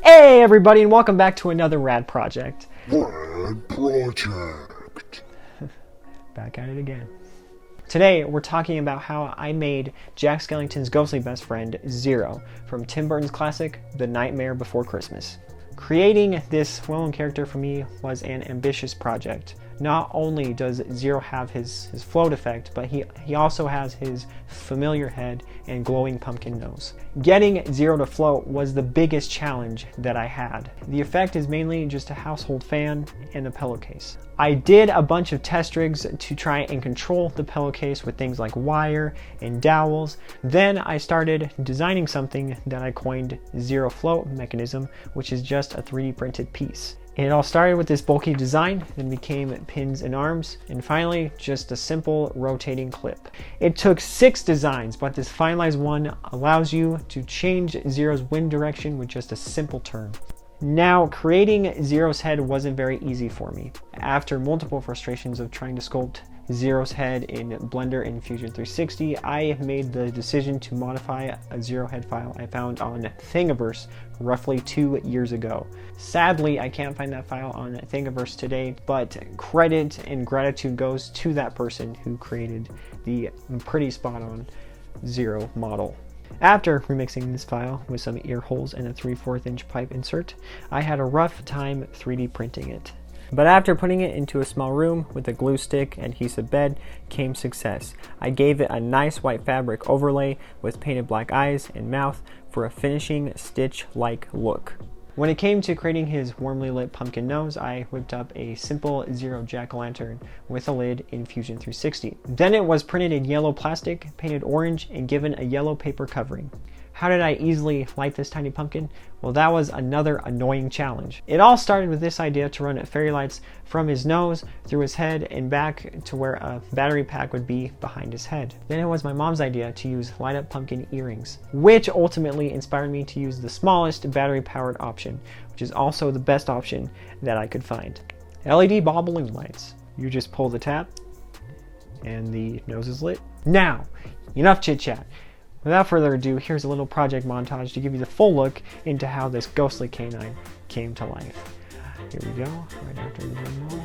Hey everybody, and welcome back to another RAD project. RAD project. Back at it again. Today we're talking about how I made Jack Skellington's ghostly best friend, Zero, from Tim Burton's classic, The Nightmare Before Christmas. Creating this well-known character for me was an ambitious project. Not only does Zero have his float effect, but he also has his familiar head and glowing pumpkin nose. Getting Zero to float was the biggest challenge that I had. The effect is mainly just a household fan and a pillowcase. I did a bunch of test rigs to try and control the pillowcase with things like wire and dowels. Then I started designing something that I coined Zero Float Mechanism, which is just a 3D printed piece. It all started with this bulky design, then became pins and arms, and finally just a simple rotating clip. It took 6 designs, but this finalized one allows you to change Zero's wind direction with just a simple turn. Now, creating Zero's head wasn't very easy for me. After multiple frustrations of trying to sculpt Zero's head in Blender and Fusion 360, I made the decision to modify a Zero head file I found on Thingiverse roughly 2 years ago. Sadly, I can't find that file on Thingiverse today, but credit and gratitude goes to that person who created the pretty spot-on Zero model. After remixing this file with some ear holes and a 3/4 inch pipe insert, I had a rough time 3D printing it. But after putting it into a small room with a glue stick and adhesive bed came success. I gave it a nice white fabric overlay with painted black eyes and mouth for a finishing stitch-like look. When it came to creating his warmly lit pumpkin nose, I whipped up a simple Zero jack-o'-lantern with a lid in Fusion 360. Then it was printed in yellow plastic, painted orange, and given a yellow paper covering. How did I easily light this tiny pumpkin? Well, that was another annoying challenge. It all started with this idea to run fairy lights from his nose, through his head, and back to where a battery pack would be behind his head. Then it was my mom's idea to use light up pumpkin earrings, which ultimately inspired me to use the smallest battery powered option, which is also the best option that I could find. LED ball balloon lights. You just pull the tab and the nose is lit. Now, enough chit chat. Without further ado, here's a little project montage to give you the full look into how this ghostly canine came to life. Here we go, right after the demo.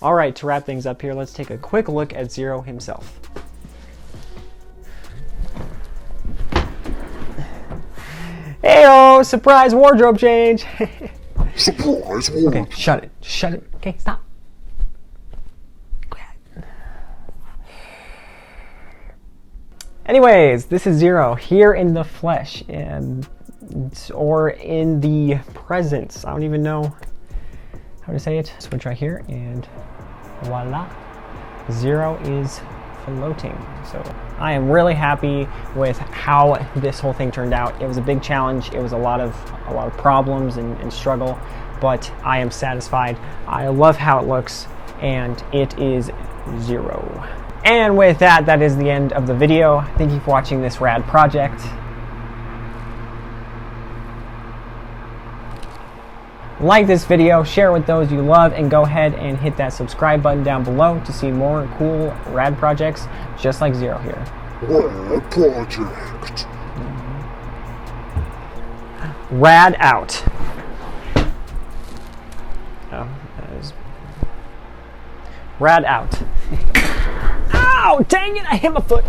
Alright, to wrap things up here, let's take a quick look at Zero himself. Heyo! Surprise wardrobe change! Surprise wardrobe. Okay, shut it. Shut it. Okay, stop. Anyways, this is Zero here in the flesh, or in the presence. I don't even know how to say it. Switch right here, and voila, Zero is floating. So I am really happy with how this whole thing turned out. It was a big challenge. It was a lot of problems and struggle, but I am satisfied. I love how it looks, and it is 0. And with that, that is the end of the video. Thank you for watching this rad project. Like this video, share it with those you love, and go ahead and hit that subscribe button down below to see more cool rad projects just like Zero here. RAD Project. Rad out. Oh, that is... Rad out. Ow! Dang it! I hit my foot!